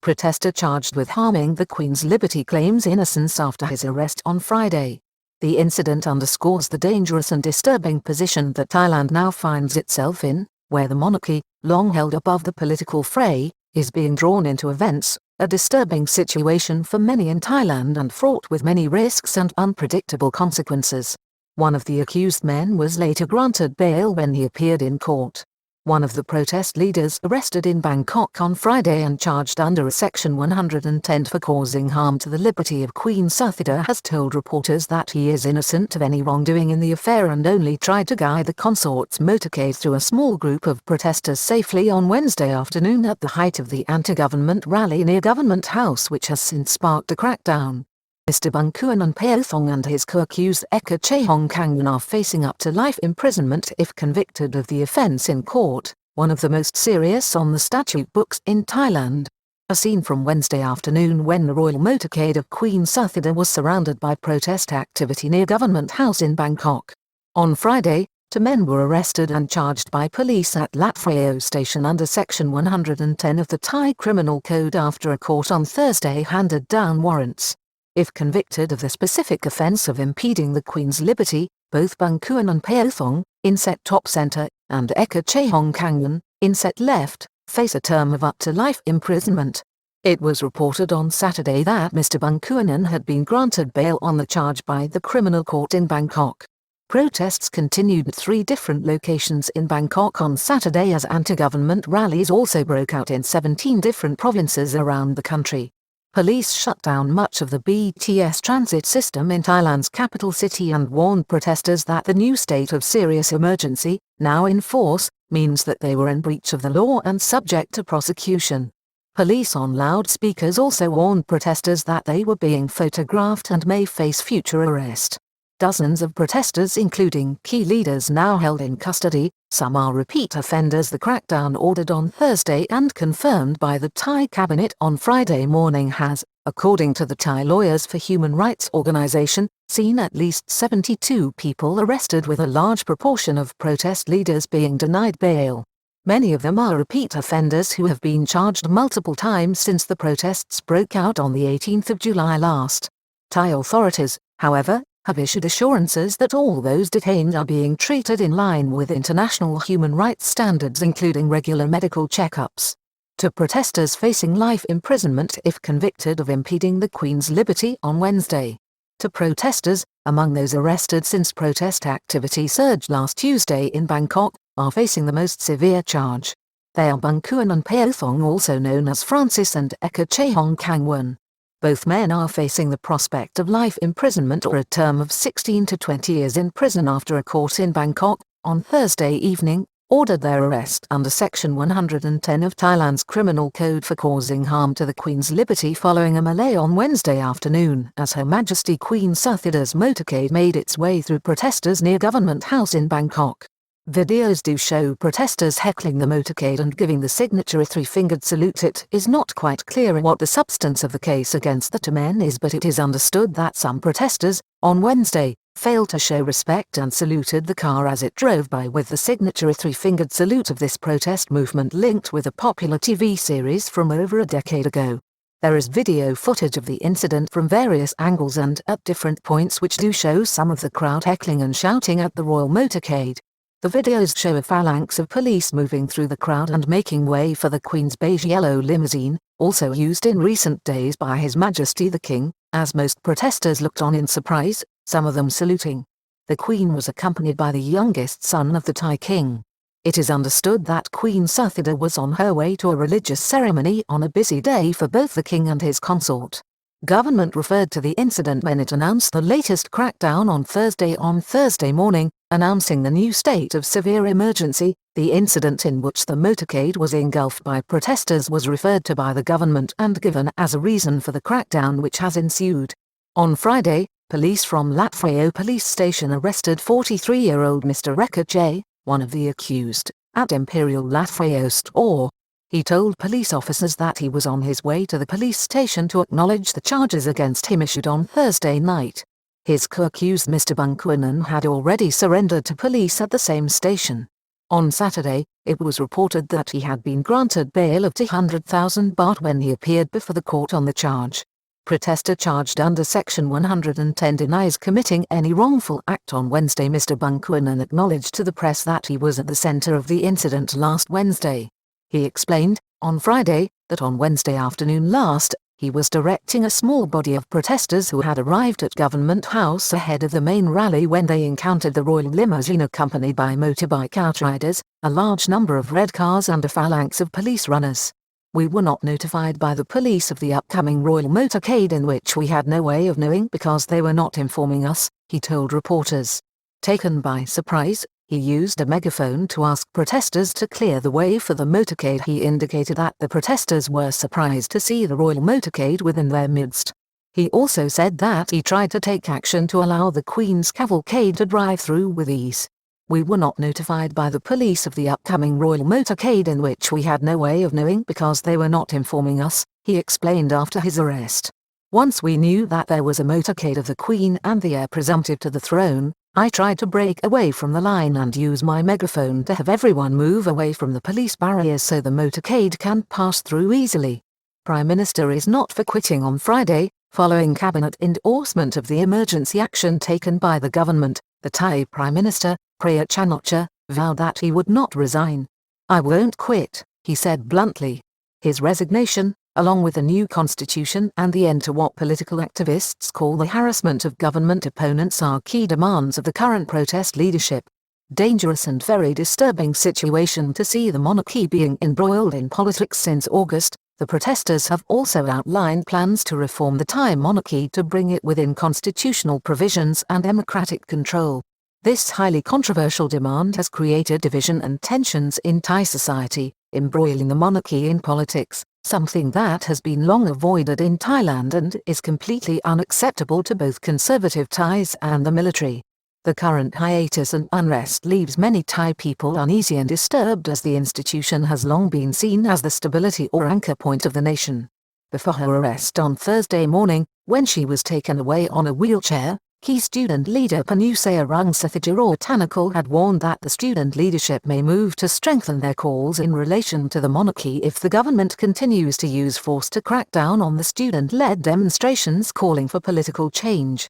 protester charged with harming the Queen's liberty claims innocence after his arrest on Friday. The incident underscores the dangerous and disturbing position that Thailand now finds itself in, where the monarchy, long held above the political fray, is being drawn into events, a disturbing situation for many in Thailand and fraught with many risks and unpredictable consequences. One of the accused men was later granted bail when he appeared in court. One of the protest leaders arrested in Bangkok on Friday and charged under a Section 110 for causing harm to the liberty of Queen Suthida has told reporters that he is innocent of any wrongdoing in the affair and only tried to guide the consort's motorcade through a small group of protesters safely on Wednesday afternoon at the height of the anti-government rally near Government House, which has since sparked a crackdown. Mr. Bangkok Paethong and his co-accused Eka Chehong Kangwon are facing up to life imprisonment if convicted of the offence in court, one of the most serious on the statute books in Thailand. A scene from Wednesday afternoon when the royal motorcade of Queen Suthida was surrounded by protest activity near Government House in Bangkok. On Friday, 2 men were arrested and charged by police at Lat Phrao station under Section 110 of the Thai Criminal Code after a court on Thursday handed down warrants. If convicted of the specific offence of impeding the Queen's liberty, both Bangkok Paethong, inset top centre, and Eka Chehong Kangwon, inset left, face a term of up to life imprisonment. It was reported on Saturday that Mr. Bangkok had been granted bail on the charge by the criminal court in Bangkok. Protests continued at 3 different locations in Bangkok on Saturday as anti-government rallies also broke out in 17 different provinces around the country. Police shut down much of the BTS transit system in Thailand's capital city and warned protesters that the new state of serious emergency, now in force, means that they were in breach of the law and subject to prosecution. Police on loudspeakers also warned protesters that they were being photographed and may face future arrest. Dozens of protesters, including key leaders, now held in custody. Some are repeat offenders. The crackdown ordered on Thursday and confirmed by the Thai cabinet on Friday morning has, according to the Thai Lawyers for Human Rights organization, seen at least 72 people arrested, with a large proportion of protest leaders being denied bail. Many of them are repeat offenders who have been charged multiple times since the protests broke out on the 18th of July last. Thai authorities, however, have issued assurances that all those detained are being treated in line with international human rights standards, including regular medical checkups. To protesters facing life imprisonment if convicted of impeding the Queen's liberty on Wednesday. To protesters, among those arrested since protest activity surged last Tuesday in Bangkok, are facing the most severe charge. They are Bangkok Paethong, also known as Francis, and Eka Chehong Kangwon. Both men are facing the prospect of life imprisonment or a term of 16 to 20 years in prison after a court in Bangkok, on Thursday evening, ordered their arrest under Section 110 of Thailand's Criminal Code for causing harm to the Queen's liberty following a melee on Wednesday afternoon as Her Majesty Queen Suthida's motorcade made its way through protesters near Government House in Bangkok. Videos do show protesters heckling the motorcade and giving the signature a 3-fingered salute. It is not quite clear what the substance of the case against the 2 men is, but it is understood that some protesters, on Wednesday, failed to show respect and saluted the car as it drove by with the signature a 3-fingered salute of this protest movement linked with a popular TV series from over a decade ago. There is video footage of the incident from various angles and at different points which do show some of the crowd heckling and shouting at the royal motorcade. The videos show a phalanx of police moving through the crowd and making way for the Queen's beige-yellow limousine, also used in recent days by His Majesty the King, as most protesters looked on in surprise, some of them saluting. The Queen was accompanied by the youngest son of the Thai king. It is understood that Queen Suthida was on her way to a religious ceremony on a busy day for both the king and his consort. Government referred to the incident when it announced the latest crackdown on Thursday morning, announcing the new state of severe emergency. The incident in which the motorcade was engulfed by protesters was referred to by the government and given as a reason for the crackdown which has ensued. On Friday, police from Lat Phrao police station arrested 43-year-old Mr. Eka J, one of the accused, at Imperial Lat Phrao store. He told police officers that he was on his way to the police station to acknowledge the charges against him issued on Thursday night. His co-accused Mr. Bangkok had already surrendered to police at the same station. On Saturday, it was reported that he had been granted bail of 200,000 baht when he appeared before the court on the charge. Protester charged under Section 110 denies committing any wrongful act on Wednesday. Mr. Bangkok acknowledged to the press that he was at the center of the incident last Wednesday. He explained, on Friday, that on Wednesday afternoon last, he was directing a small body of protesters who had arrived at Government House ahead of the main rally when they encountered the royal limousine accompanied by motorbike outriders, a large number of red cars and a phalanx of police runners. We were not notified by the police of the upcoming royal motorcade, in which we had no way of knowing because they were not informing us, he told reporters. Taken by surprise, he used a megaphone to ask protesters to clear the way for the motorcade. He indicated that the protesters were surprised to see the royal motorcade within their midst. He also said that he tried to take action to allow the Queen's cavalcade to drive through with ease. We were not notified by the police of the upcoming royal motorcade, in which we had no way of knowing because they were not informing us, he explained after his arrest. Once we knew that there was a motorcade of the Queen and the heir presumptive to the throne, I tried to break away from the line and use my megaphone to have everyone move away from the police barriers so the motorcade can pass through easily. Prime Minister is not for quitting on Friday, following cabinet endorsement of the emergency action taken by the government. The Thai Prime Minister, Prayut Chan-o-cha, vowed that he would not resign. I won't quit, he said bluntly. His resignation, along with the new constitution and the end to what political activists call the harassment of government opponents, are key demands of the current protest leadership. Dangerous and very disturbing situation to see the monarchy being embroiled in politics since August. The protesters have also outlined plans to reform the Thai monarchy to bring it within constitutional provisions and democratic control. This highly controversial demand has created division and tensions in Thai society, embroiling the monarchy in politics, something that has been long avoided in Thailand and is completely unacceptable to both conservative Thais and the military. The current hiatus and unrest leaves many Thai people uneasy and disturbed, as the institution has long been seen as the stability or anchor point of the nation. Before her arrest on Thursday morning, when she was taken away on a wheelchair, key student leader Panusaya Rungsathajaro Tanakul had warned that the student leadership may move to strengthen their calls in relation to the monarchy if the government continues to use force to crack down on the student-led demonstrations calling for political change.